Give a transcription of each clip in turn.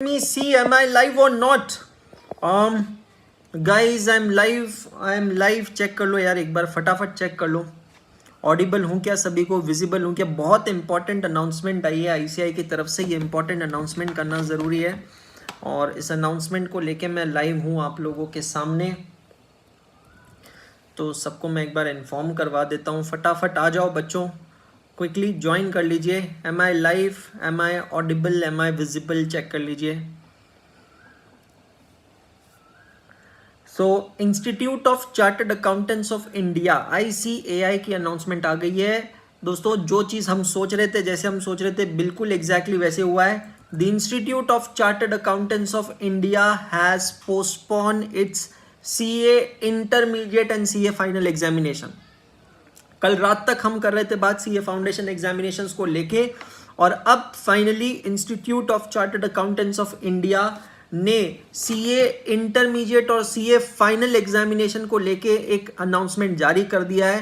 Me see, am I live or not? Guys, I'm live. Check कर लो यार, एक बार फटाफट चेक कर लो ऑडिबल हूँ क्या, सभी को विजिबल हूँ क्या। बहुत इंपॉर्टेंट अनाउंसमेंट आई है आईसीआई की तरफ से, ये इंपॉर्टेंट अनाउंसमेंट करना ज़रूरी है और इस अनाउंसमेंट को लेके मैं लाइव हूँ आप लोगों के सामने, तो सबको मैं एक बार इन्फॉर्म करवा देता हूँ। फटाफट आ जाओ बच्चों, क्विकली ज्वाइन कर लीजिए। Am I live, am I audible, am I visible, check कर लीजिए। So institute of chartered accountants of India ICAI की अनाउंसमेंट आ गई है दोस्तों। जो चीज़ हम सोच रहे थे, जैसे हम सोच रहे थे, बिल्कुल एग्जैक्टली वैसे हुआ है। The institute of chartered accountants of India has postpone it's CA intermediate and CA final examination. कल रात तक हम कर रहे थे बात CA फाउंडेशन एग्जामिनेशंस को लेके, और अब finally institute of chartered accountants of India ने CA इंटरमीडिएट और CA फाइनल एग्जामिनेशन को लेके एक अनाउंसमेंट जारी कर दिया है,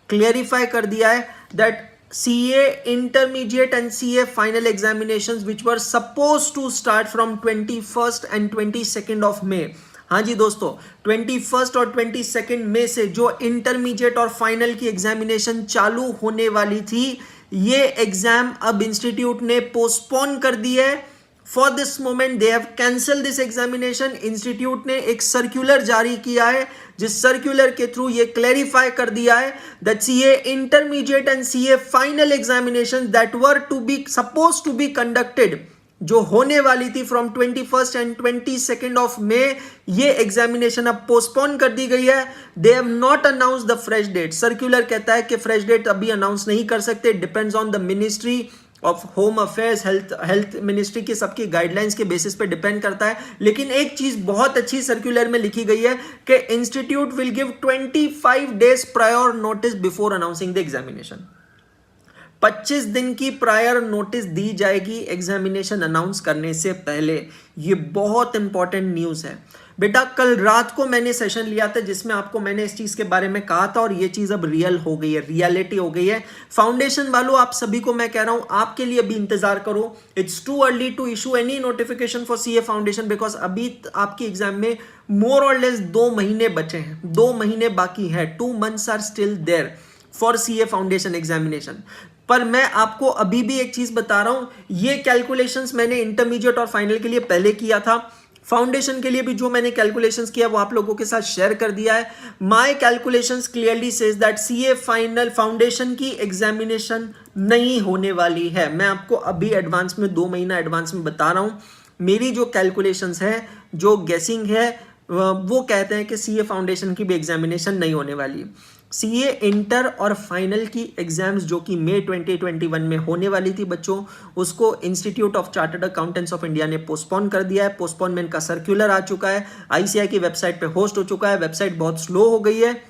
क्लियरिफाई कर दिया है that CA intermediate and CA final examinations which were supposed to start from 21st and 22nd of May, हाँ जी दोस्तों, 21 और 22 मई से जो इंटरमीडिएट और फाइनल की एग्जामिनेशन चालू होने वाली थी, ये एग्जाम अब इंस्टीट्यूट ने पोस्टपोन कर दी है। For this moment they have cancel this examination. Institute ने एक सर्कुलर जारी किया है, जिस सर्कुलर के थ्रू ये क्लैरिफाई कर दिया है that CA intermediate and CA final examination that were to be suppose to be conducted, जो होने वाली थी फ्रॉम 21 एंड 22 ऑफ मई, ये एग्जामिनेशन अब पोस्टपोन कर दी गई है। They have not announce the fresh date. Circular कहता है कि फ्रेश डेट अभी अनाउंस नहीं कर सकते, depends on the ministry of home affairs, health ministry की सबकी गाइडलाइंस के बेसिस पे डिपेंड करता है। लेकिन एक चीज बहुत अच्छी सर्कुलर में लिखी गई है कि institute will give 25 days prior notice before announcing the examination. 25 दिन की प्रायर नोटिस दी जाएगी एग्जामिनेशन अनाउंस करने से पहले। ये बहुत इंपॉर्टेंट न्यूज़ है बेटा। कल रात को मैंने सेशन लिया था जिसमें आपको मैंने इस चीज़ के बारे में कहा था, और ये चीज़ अब रियल हो गई है, रियलिटी हो गई है। फाउंडेशन वालों, आप सभी को मैं कह रहा हूँ, आपके लिए अभी इंतजार करो। It's too early to issue any notification for CA foundation, because अभी आपकी एग्जाम में मोर और लेस 2 महीने बचे हैं, 2 महीने बाकी है। 2 months are still there for CA foundation examination. पर मैं आपको अभी भी एक चीज बता रहा हूं, ये कैलकुलेशंस मैंने इंटरमीडिएट और फाइनल के लिए पहले किया था। फाउंडेशन के लिए भी जो मैंने कैलकुलेशंस किया वो आप लोगों के साथ शेयर कर दिया है। My calculations clearly says that CA final foundation की एग्जामिनेशन नहीं होने वाली है। मैं आपको अभी एडवांस में 2 महीना एडवांस में बता रहा हूं। मेरी जो कैलकुलेशंस है, जो गेसिंग है, वो कहते हैं कि CA फाउंडेशन की भी एग्जामिनेशन नहीं होने वाली। CA इंटर और फाइनल की एग्जाम्स जो कि मई 2021 में होने वाली थी बच्चों, उसको institute of chartered accountants of India ने पोस्टपोन कर दिया है। पोस्टपोनमेंट का सर्कुलर आ चुका है, ICAI की वेबसाइट पे होस्ट हो चुका है। वेबसाइट बहुत स्लो हो गई है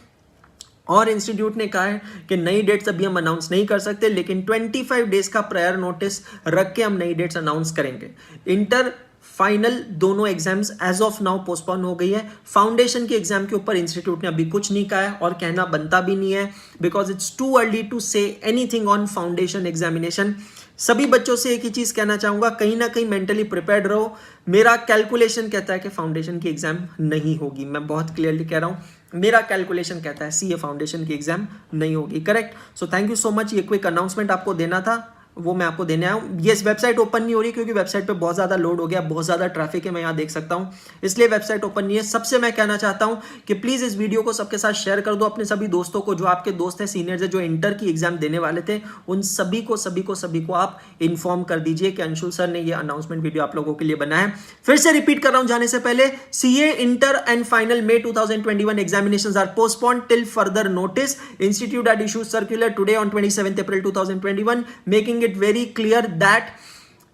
और इंस्टीट्यूट ने कहा है कि नई डेट्स अभी हम अनाउंस नहीं कर सकते, लेकिन 25 डेज का प्रायर नोटिस रख के हम नई डेट्स अनाउंस करेंगे। इंटर फाइनल दोनों exams as of now postpone हो गई है। फाउंडेशन के एग्जाम के ऊपर इंस्टीट्यूट ने अभी कुछ नहीं कहा है और कहना बनता भी नहीं है, because it's too early to say anything on foundation examination. सभी बच्चों से एक ही चीज कहना चाहूंगा, कहीं ना कहीं मेंटली प्रिपेयर्ड रहो। मेरा कैलकुलेशन कहता है कि फाउंडेशन की एग्जाम नहीं होगी, मैं बहुत क्लियरली कह रहा हूं। मेरा कैलकुलेशन कहता है CA फाउंडेशन की एग्जाम नहीं होगी, correct. So thank you so much. ये क्विक अनाउंसमेंट आपको देना था, वो मैं आपको देने आया हूँ। ये वेबसाइट ओपन नहीं हो रही क्योंकि वेबसाइट पे बहुत ज़्यादा लोड हो गया, बहुत ज़्यादा ट्रैफिक है, मैं यहाँ देख सकता हूँ, इसलिए वेबसाइट ओपन नहीं है। सबसे मैं कहना चाहता हूँ कि प्लीज़ इस वीडियो को सबके साथ शेयर कर दो, अपने सभी दोस्तों को, जो आपके दोस्त हैं, सीनियर्स हैं, जो इंटर की एग्जाम देने वाले थे, उन सभी को आप इन्फॉर्म कर दीजिए कि अंशुल सर ने ये अनाउंसमेंट वीडियो आप लोगों के लिए बनाया है। फिर से रिपीट कर रहा हूँ जाने से पहले, CA inter and final May 2021 examinations are postponed till further notice. Institute had issued circular today on 27th April 2021, making it very clear that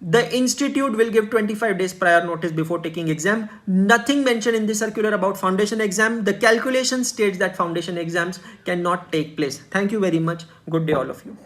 the institute will give 25 days prior notice before taking exam. Nothing mentioned in this circular about foundation exam. The calculation states that foundation exams cannot take place. Thank you very much. Good day all of you.